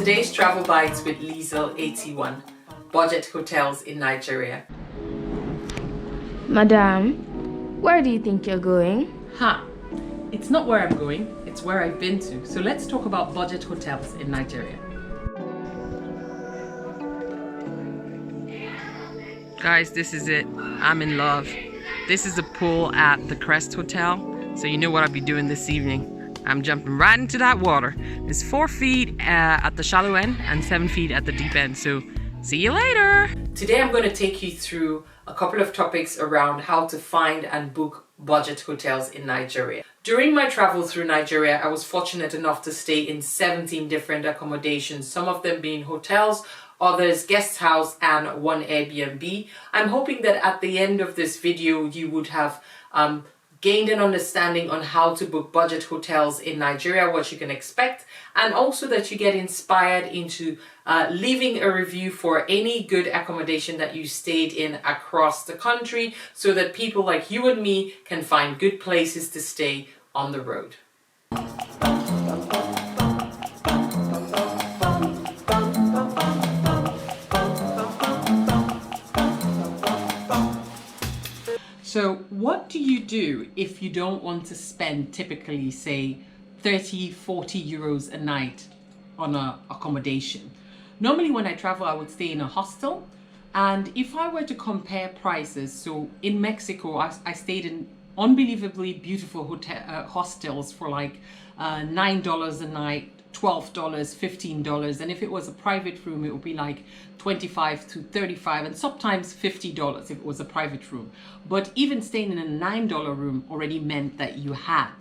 Today's Travel Bites with Liesel 81, budget hotels in Nigeria. Madam, where do you think you're going? It's not where I'm going, it's where I've been to. So let's talk about budget hotels in Nigeria. Guys, this is it. I'm in love. This is the pool at the Crest Hotel. So you know what I'll be doing this evening. I'm jumping right into that water. It's 4 feet at the shallow end and 7 feet at the deep end. So see you later. Today I'm going to take you through a couple of topics around how to find and book budget hotels in Nigeria. During my travel through Nigeria, I was fortunate enough to stay in 17 different accommodations, some of them being hotels, others guest house, and one Airbnb. I'm hoping that at the end of this video you would have gained an understanding on how to book budget hotels in Nigeria, what you can expect, and also that you get inspired into leaving a review for any good accommodation that you stayed in across the country so that people like you and me can find good places to stay on the road. So what do you do if you don't want to spend typically, say, 30, 40 euros a night on an accommodation? Normally when I travel, I would stay in a hostel. And if I were to compare prices, so in Mexico, I stayed in unbelievably beautiful hostels for like $9 a night, $12, $15, and if it was a private room it would be like $25 to $35 and sometimes $50 if it was a private room. But even staying in a $9 room already meant that you had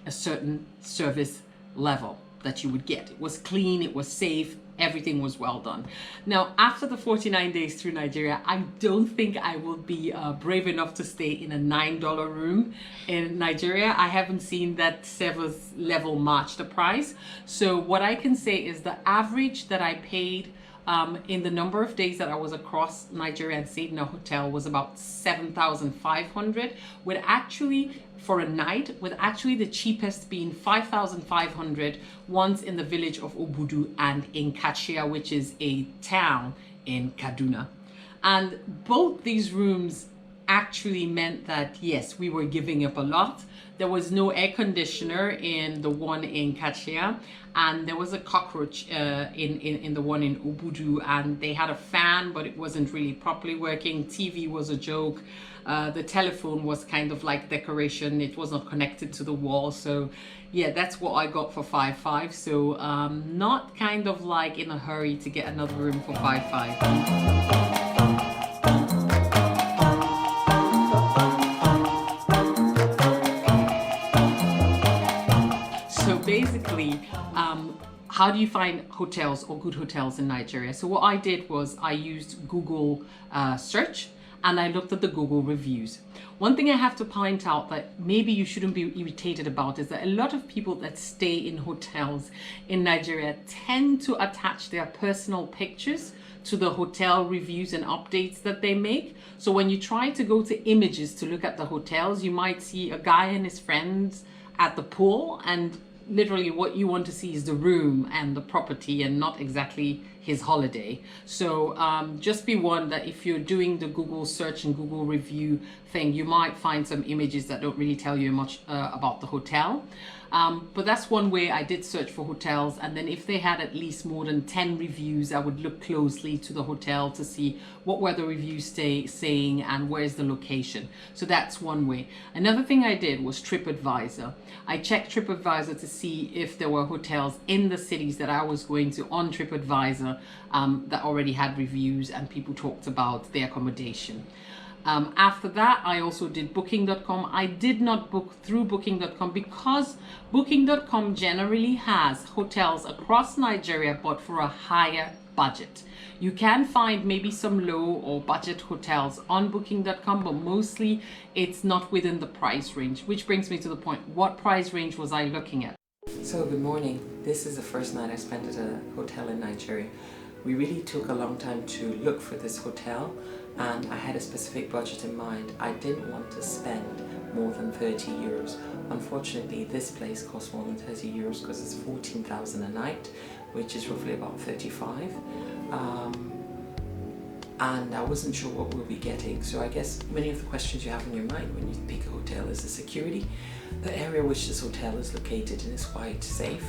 a certain service level that you would get. It was clean, it was safe, everything was well done. Now, after the 49 days through Nigeria, I don't think I will be brave enough to stay in a $9 room in Nigeria. I haven't seen that service level match the price. So what I can say is the average that I paid in the number of days that I was across Nigeria and stayed in a hotel was about 7,500, with actually for a night, with actually the cheapest being 5,500 once in the village of Obudu and in Kachia, which is a town in Kaduna. And both these rooms actually meant that, yes, we were giving up a lot. There was no air conditioner in the one in Kachia, and there was a cockroach in the one in Obudu, and they had a fan, but it wasn't really properly working. TV was a joke. The telephone was kind of like decoration. It was not connected to the wall. So yeah, that's what I got for 5,500. So not kind of like in a hurry to get another room for 5,500. Basically, how do you find hotels or good hotels in Nigeria? So what I did was I used Google search and I looked at the Google reviews. One thing I have to point out that maybe you shouldn't be irritated about is that a lot of people that stay in hotels in Nigeria tend to attach their personal pictures to the hotel reviews and updates that they make. So when you try to go to images to look at the hotels, you might see a guy and his friends at the pool, and literally what you want to see is the room and the property and not exactly his holiday. So just be warned that if you're doing the Google search and Google review thing, you might find some images that don't really tell you much about the hotel. But that's one way I did search for hotels, and then if they had at least more than 10 reviews, I would look closely to the hotel to see what were the reviews saying and where's the location. So that's one way. Another thing I did was TripAdvisor. I checked TripAdvisor to see if there were hotels in the cities that I was going to on TripAdvisor that already had reviews and people talked about their accommodation. After that, I also did booking.com. I did not book through booking.com because booking.com generally has hotels across Nigeria, but for a higher budget. You can find maybe some low or budget hotels on booking.com, but mostly it's not within the price range, which brings me to the point, what price range was I looking at? So good morning. This is the first night I spent at a hotel in Nigeria. we really took a long time to look for this hotel, and I had a specific budget in mind. I didn't want to spend more than 30 euros. Unfortunately, this place costs more than 30 euros because it's 14,000 a night, which is roughly about 35. And I wasn't sure what we'll be getting. So I guess many of the questions you have in your mind when you pick a hotel is the security. The area which this hotel is located in is quite safe,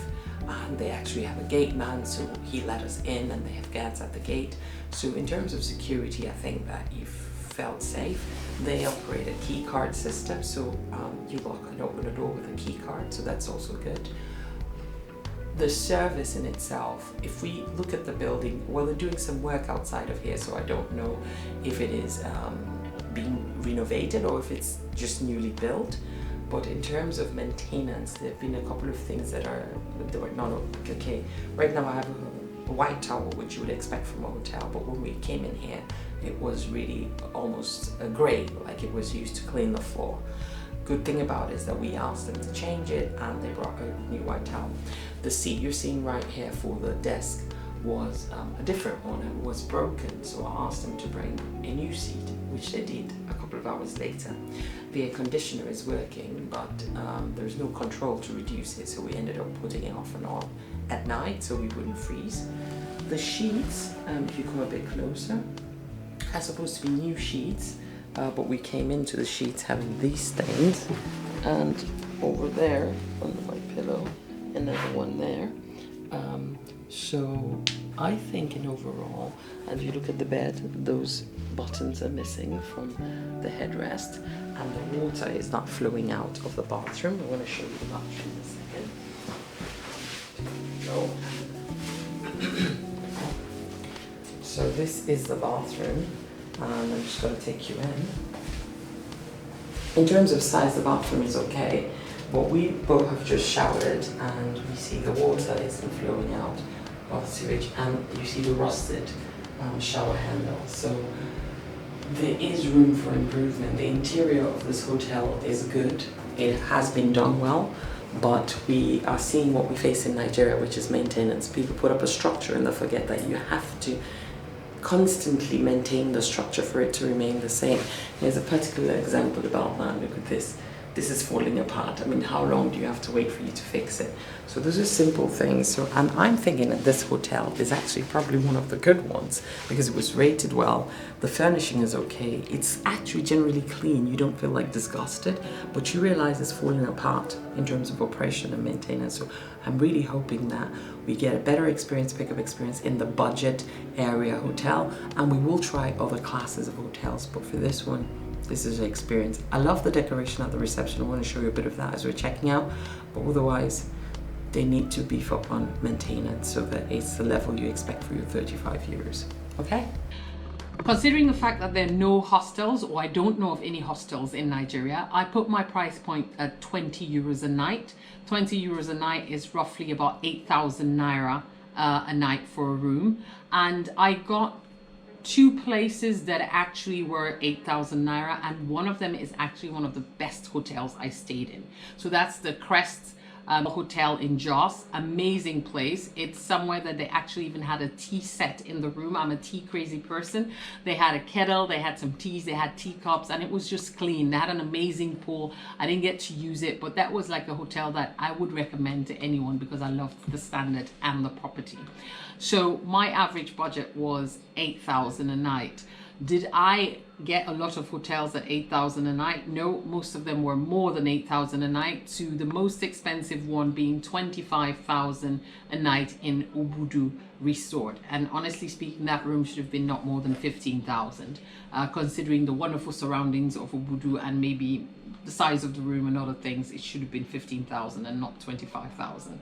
and they actually have a gate man, so he let us in, and they have guards at the gate. So in terms of security, I think that you felt safe. They operate a key card system, so you lock and open the door with a key card, so that's also good. The service in itself, if we look at the building, well, they're doing some work outside of here, so I don't know if it is being renovated or if it's just newly built. But in terms of maintenance, there have been a couple of things that were not okay. Right now I have a white towel, which you would expect from a hotel, but when we came in here, it was really almost a grey, like it was used to clean the floor. Good thing about it is that we asked them to change it, and they brought a new white towel. The seat you're seeing right here for the desk was a different one and was broken, so I asked them to bring a new seat, which they did a couple of hours later. The air conditioner is working, but there's no control to reduce it, so we ended up putting it off and on at night so we wouldn't freeze. The sheets, if you come a bit closer, are supposed to be new sheets, but we came into the sheets having these stains, and over there under my pillow, another one there. So I think in overall, and if you look at the bed, those buttons are missing from the headrest, and the water is not flowing out of the bathroom. I'm going to show you the bathroom in a second. So this is the bathroom, and I'm just going to take you in. In terms of size, the bathroom is okay, but we both have just showered, and we see the water isn't flowing out of the sewage, and you see the rusted shower handle. So there is room for improvement. The interior of this hotel is good. It has been done well, but we are seeing what we face in Nigeria, which is maintenance. People put up a structure and they forget that you have to constantly maintain the structure for it to remain the same. There's a particular example about that. Look at this. This is falling apart. I mean, how long do you have to wait for you to fix it? So those are simple things. So, and I'm thinking that this hotel is actually probably one of the good ones because it was rated well. The furnishing is okay. It's actually generally clean. You don't feel like disgusted, but you realize it's falling apart in terms of operation and maintenance. So I'm really hoping that we get a better experience, pickup experience in the budget area hotel, and we will try other classes of hotels. But for this one, this is an experience. I love the decoration at the reception. I want to show you a bit of that as we're checking out, but otherwise they need to beef up on maintenance so that it's the level you expect for your 35 years. Okay? Considering the fact that there are no hostels, or I don't know of any hostels in Nigeria, I put my price point at 20 euros a night. 20 euros a night is roughly about 8,000 naira a night for a room. And I got two places that actually were 8,000 naira, and one of them is actually one of the best hotels I stayed in. So that's the Crest Hotel in Jos. Amazing place. It's somewhere that they actually even had a tea set in the room. I'm a tea crazy person. They had a kettle, they had some teas, they had teacups, and it was just clean. They had an amazing pool. I didn't get to use it, but that was like a hotel that I would recommend to anyone because I loved the standard and the property. So my average budget was 8,000 a night. Did I get a lot of hotels at 8,000 a night? No, most of them were more than 8,000 a night, to the most expensive one being 25,000 a night in Obudu Resort. And honestly speaking, that room should have been not more than 15,000, considering the wonderful surroundings of Obudu and maybe the size of the room and other things. It should have been 15,000 and not 25,000.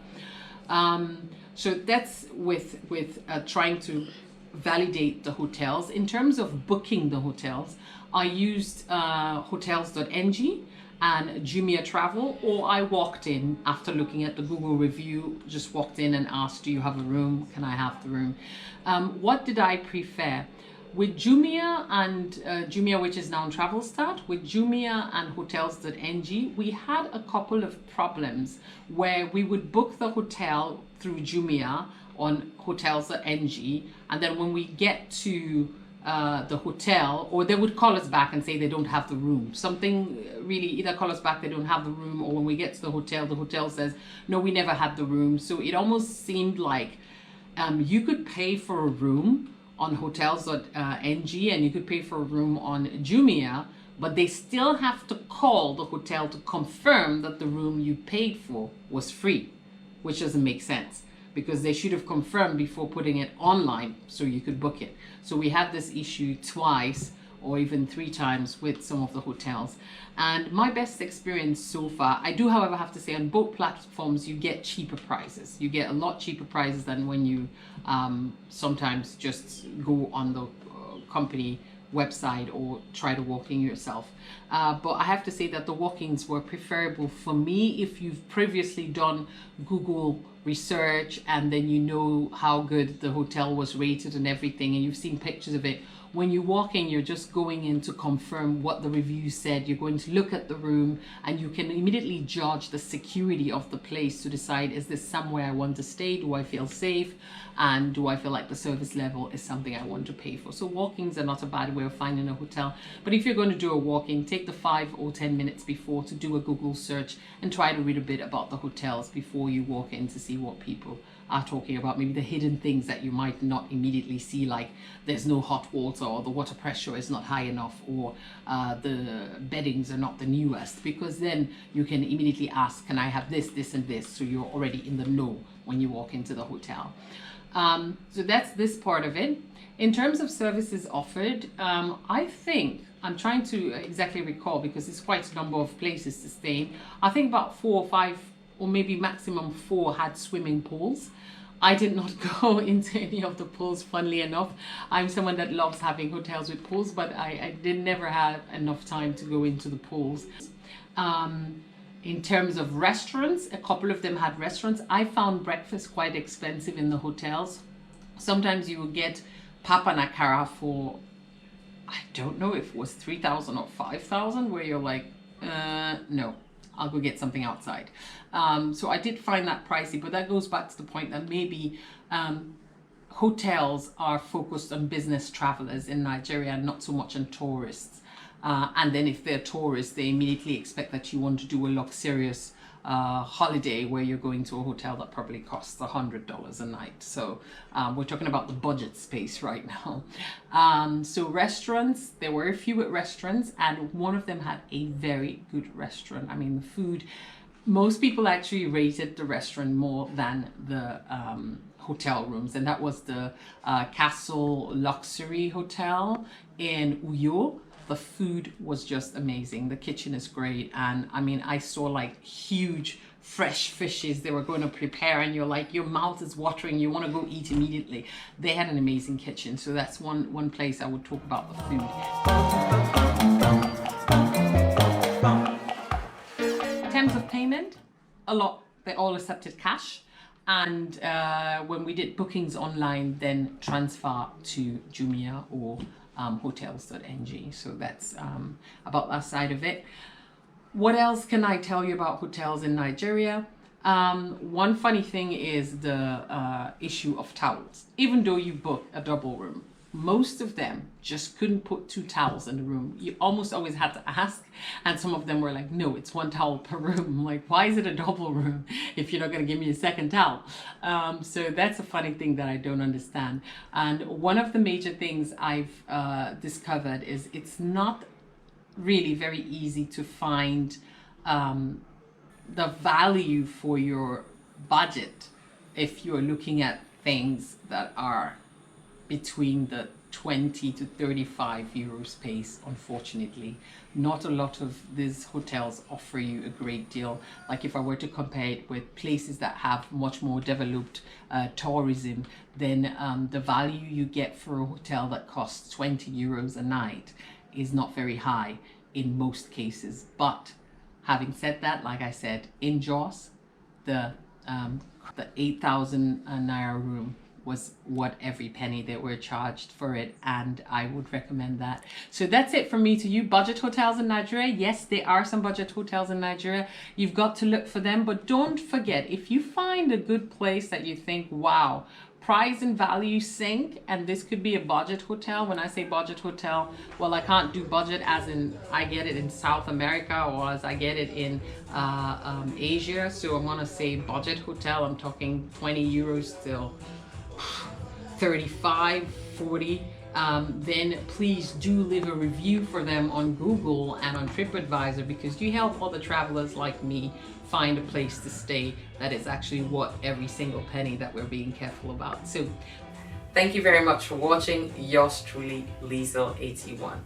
So that's with trying to validate the hotels. In terms of booking the hotels, I used hotels.ng and Jumia Travel, or I walked in after looking at the Google review, just walked in and asked, do you have a room? Can I have the room? What did I prefer? With Jumia and Jumia, which is now on Travelstart, with Jumia and hotels.ng, we had a couple of problems where we would book the hotel through Jumia on hotels.ng, And then when we get to the hotel, or they would call us back and say they don't have the room. Something really, either call us back, they don't have the room, or when we get to the hotel says, no, we never had the room. So it almost seemed like you could pay for a room on hotels.ng and you could pay for a room on Jumia, but they still have to call the hotel to confirm that the room you paid for was free, which doesn't make sense, because they should have confirmed before putting it online so you could book it. So we had this issue twice or even 3 times with some of the hotels. And my best experience so far, I do however have to say, on both platforms you get cheaper prices. You get a lot cheaper prices than when you sometimes just go on the company website or try to walk in yourself. But I have to say that the walk-ins were preferable for me if you've previously done Google research and then you know how good the hotel was rated and everything, and you've seen pictures of it. When you walk in, you're just going in to confirm what the review said. You're going to look at the room and you can immediately judge the security of the place to decide, is this somewhere I want to stay? Do I feel safe? And do I feel like the service level is something I want to pay for? So walk-ins are not a bad way of finding a hotel. But if you're going to do a walk-in, take the 5 or 10 minutes before to do a Google search and try to read a bit about the hotels before you walk in to see what people are talking about, maybe the hidden things that you might not immediately see, like there's no hot water, or the water pressure is not high enough, or the beddings are not the newest, because then you can immediately ask, can I have this, this and this, so you're already in the know when you walk into the hotel. So that's this part of it. In terms of services offered, I think, I'm trying to exactly recall because it's quite a number of places to stay in. I think about 4 or 5 or maybe maximum 4 had swimming pools. I did not go into any of the pools, funnily enough. I'm someone that loves having hotels with pools, but I did never have enough time to go into the pools. In terms of restaurants, a couple of them had restaurants. I found breakfast quite expensive in the hotels. Sometimes you would get papa and akara for, I don't know if it was 3,000 or 5,000, where you're like, no, I'll go get something outside. So I did find that pricey, but that goes back to the point that maybe hotels are focused on business travelers in Nigeria and not so much on tourists. And then if they're tourists, they immediately expect that you want to do a luxurious holiday where you're going to a hotel that probably costs $100 a night. So we're talking about the budget space right now. So restaurants, there were a few at restaurants, and one of them had a very good restaurant. I mean, the food, most people actually rated the restaurant more than the hotel rooms, and that was the Castle Luxury Hotel in Uyo. The food was just amazing. The kitchen is great. And I mean, I saw like huge fresh fishes they were going to prepare, and you're like, your mouth is watering. You want to go eat immediately. They had an amazing kitchen. So that's one place I would talk about the food. In terms of payment, a lot, they all accepted cash. And when we did bookings online, then transfer to Jumia or hotels.ng. So that's about that side of it. What else can I tell you about hotels in Nigeria? One funny thing is the issue of towels. Even though you book a double room, most of them just couldn't put 2 towels in the room. You almost always had to ask, and some of them were like, no, it's 1 towel per room. I'm like, why is it a double room if you're not going to give me a second towel? So that's a funny thing that I don't understand. And one of the major things I've discovered is it's not really very easy to find the value for your budget if you're looking at things that are between the 20 to 35 euro space. Unfortunately, not a lot of these hotels offer you a great deal. Like if I were to compare it with places that have much more developed tourism, then the value you get for a hotel that costs 20 euros a night is not very high in most cases. But having said that, like I said, in Jos, the 8,000 naira room was what every penny they were charged for it, and I would recommend that. So that's it from me to you. Budget hotels in Nigeria, yes, there are some budget hotels in Nigeria. You've got to look for them, but don't forget, if you find a good place that you think, wow, price and value sync, and this could be a budget hotel. When I say budget hotel, well, I can't do budget as in I get it in South America or as I get it in Asia. So I'm gonna say budget hotel. I'm talking 20 euros till 35, 40. Then please do leave a review for them on Google and on TripAdvisor, because you help other travelers like me find a place to stay that is actually worth every single penny that we're being careful about. So thank you very much for watching. Yours truly, Liesel81.